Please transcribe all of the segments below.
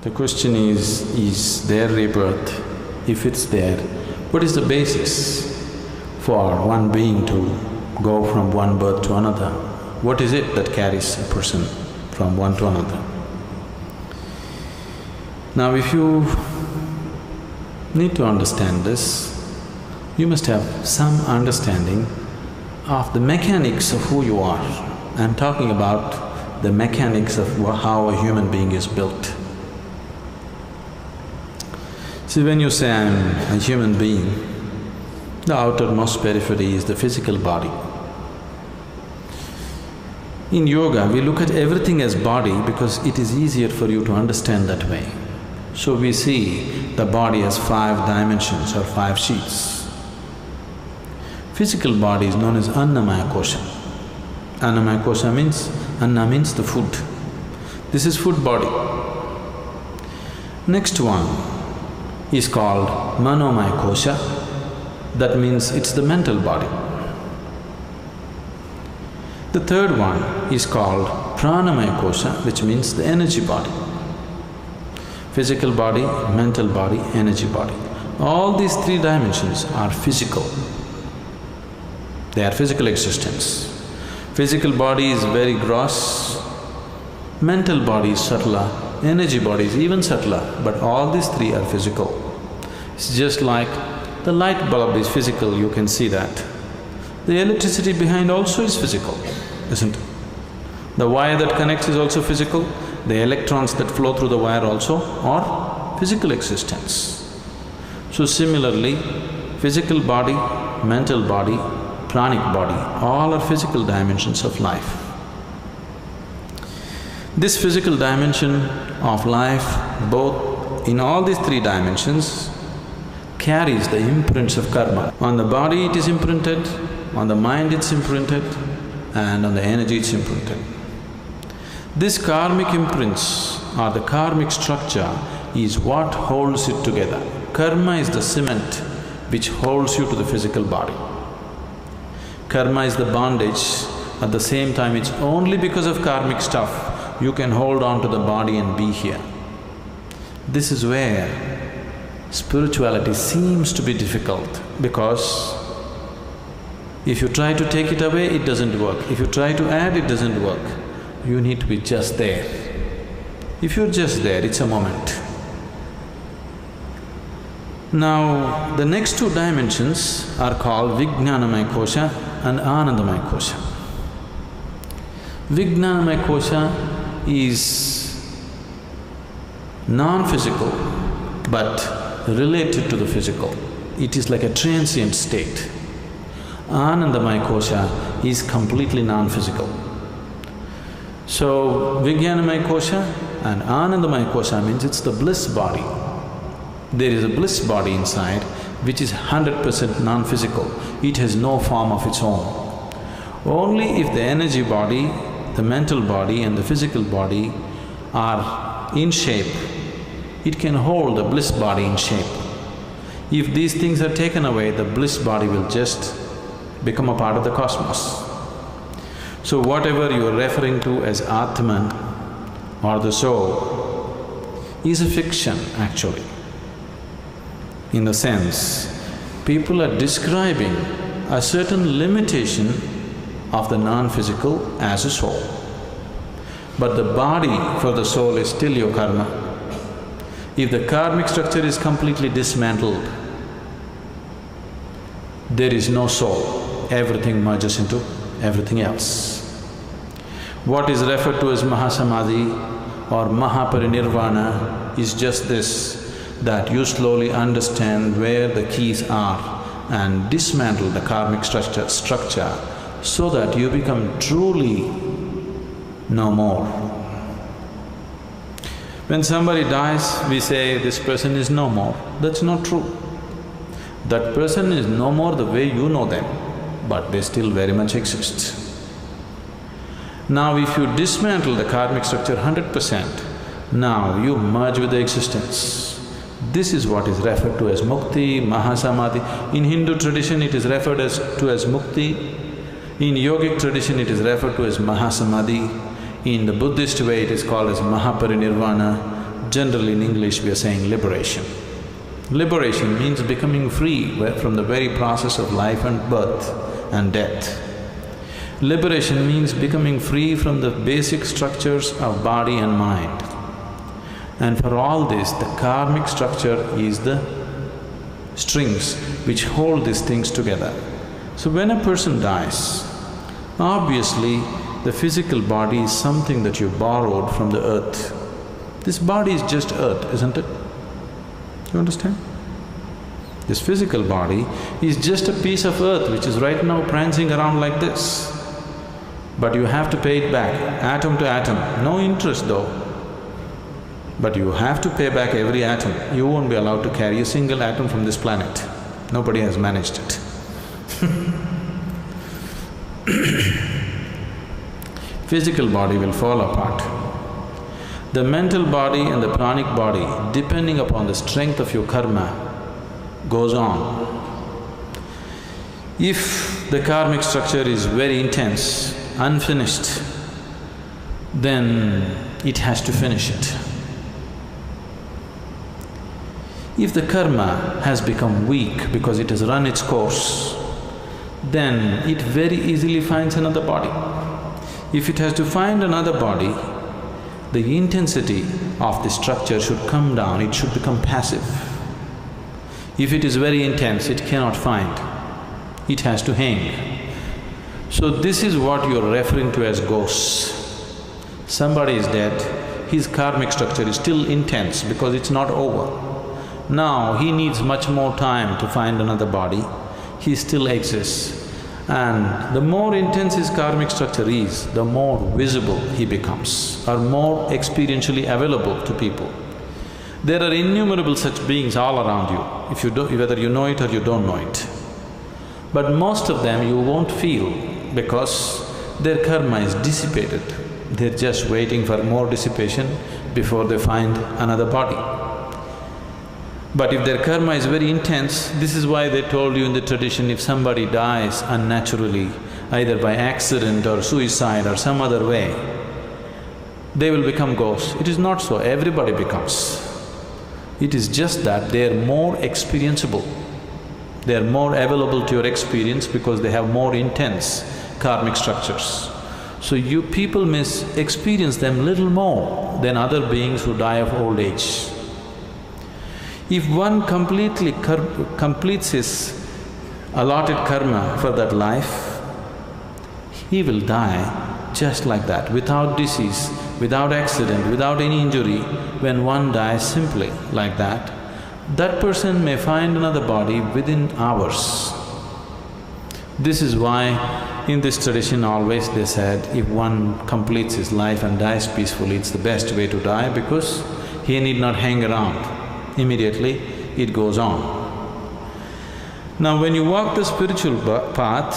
The question is there rebirth? If it's there, what is the basis for one being to go from one birth to another? What is it that carries a person from one to another? Now if you need to understand this, you must have some understanding of the mechanics of who you are. I'm talking about the mechanics of how a human being is built. See, when you say I'm a human being, the outermost periphery is the physical body. In yoga, we look at everything as body because it is easier for you to understand that way. So we see the body as 5 dimensions or 5 sheets. Physical body is known as annamaya kosha. Annamaya kosha means… anna means the food. This is food body. Next one is called manomaya kosha. That means it's the mental body. The third one is called pranamaya kosha, which means the energy body. Physical body, mental body, energy body. All these 3 dimensions are physical. They are physical existence. Physical body is very gross, mental body is subtler, energy body is even subtler, but all these 3 are physical. It's just like the light bulb is physical, you can see that. The electricity behind also is physical, isn't it? The wire that connects is also physical, the electrons that flow through the wire also are physical existence. So similarly, physical body, mental body, pranic body, all are physical dimensions of life. This physical dimension of life, both in all these 3 dimensions, carries the imprints of karma. On the body it is imprinted, on the mind it's imprinted, and on the energy it's imprinted. This karmic imprints or the karmic structure is what holds it together. Karma is the cement which holds you to the physical body. Karma is the bondage, at the same time it's only because of karmic stuff you can hold on to the body and be here. This is where spirituality seems to be difficult because if you try to take it away, it doesn't work. If you try to add, it doesn't work. You need to be just there. If you're just there, it's a moment. Now, the next 2 dimensions are called Vijnanamaya kosha and Anandamaya kosha. Vijnanamaya kosha is non-physical but related to the physical. It is like a transient state. Anandamaya kosha is completely non-physical. So, Vijnanamaya kosha and Anandamaya kosha means it's the bliss body. There is a bliss body inside which is 100% non-physical. It has no form of its own. Only if the energy body, the mental body and the physical body are in shape, it can hold the bliss body in shape. If these things are taken away, the bliss body will just become a part of the cosmos. So whatever you are referring to as Atman or the soul is a fiction actually. In the sense, people are describing a certain limitation of the non-physical as a soul. But the body for the soul is still your karma. If the karmic structure is completely dismantled, there is no soul, everything merges into everything else. What is referred to as Mahasamadhi or Mahaparinirvana is just this, that you slowly understand where the keys are and dismantle the karmic structure so that you become truly no more. When somebody dies, we say, this person is no more. That's not true. That person is no more the way you know them, but they still very much exist. Now if you dismantle the karmic structure 100%, now you merge with the existence. This is what is referred to as mukti, mahasamadhi. In Hindu tradition it is referred to as mukti, in yogic tradition it is referred to as mahasamadhi, in the Buddhist way it is called as mahaparinirvana. Generally in English we are saying liberation. Liberation means becoming free from the very process of life and birth and death. Liberation means becoming free from the basic structures of body and mind. And for all this, the karmic structure is the strings which hold these things together. So when a person dies, obviously the physical body is something that you borrowed from the earth. This body is just earth, isn't it? You understand? This physical body is just a piece of earth which is right now prancing around like this. But you have to pay it back, atom to atom, no interest though. But you have to pay back every atom. You won't be allowed to carry a single atom from this planet. Nobody has managed it. Physical body will fall apart. The mental body and the pranic body, depending upon the strength of your karma, goes on. If the karmic structure is very intense, unfinished, then it has to finish it. If the karma has become weak because it has run its course, then it very easily finds another body. If it has to find another body, the intensity of the structure should come down, it should become passive. If it is very intense, it cannot find, it has to hang. So this is what you're referring to as ghosts. Somebody is dead, his karmic structure is still intense because it's not over. Now he needs much more time to find another body, he still exists. And the more intense his karmic structure is, the more visible he becomes, or more experientially available to people. There are innumerable such beings all around you, whether you know it or you don't know it. But most of them you won't feel because their karma is dissipated. They're just waiting for more dissipation before they find another body. But if their karma is very intense, this is why they told you in the tradition, if somebody dies unnaturally, either by accident or suicide or some other way, they will become ghosts. It is not so, everybody becomes. It is just that they are more experienceable. They are more available to your experience because they have more intense karmic structures. So you people may experience them little more than other beings who die of old age. If one completes his allotted karma for that life, he will die just like that, without disease, without accident, without any injury. When one dies simply like that, that person may find another body within hours. This is why in this tradition always they said, if one completes his life and dies peacefully, it's the best way to die because he need not hang around. Immediately it goes on. Now when you walk the spiritual path,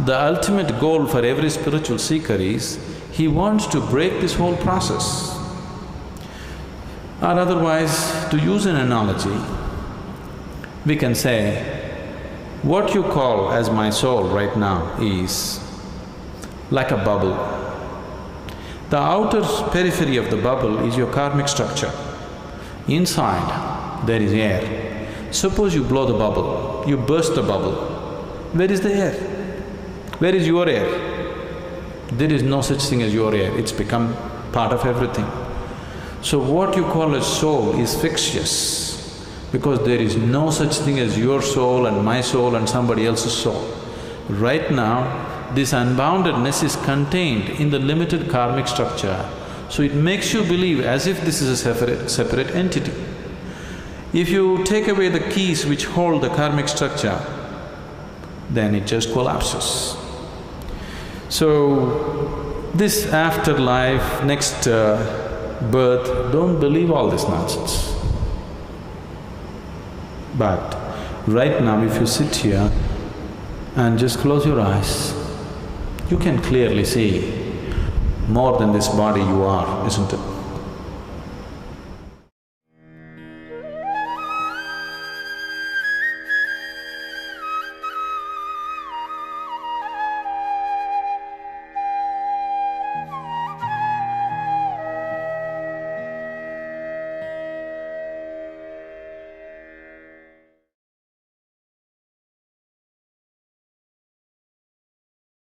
the ultimate goal for every spiritual seeker is, he wants to break this whole process. Or otherwise, to use an analogy, we can say, what you call as my soul right now is like a bubble. The outer periphery of the bubble is your karmic structure. Inside, there is air. Suppose you blow the bubble, you burst the bubble. Where is the air? Where is your air? There is no such thing as your air, it's become part of everything. So what you call as soul is fictitious because there is no such thing as your soul and my soul and somebody else's soul. Right now, this unboundedness is contained in the limited karmic structure. So it makes you believe as if this is a separate entity. If you take away the keys which hold the karmic structure, then it just collapses. So, this afterlife, next birth, don't believe all this nonsense. But right now if you sit here and just close your eyes, you can clearly see more than this body you are, isn't it?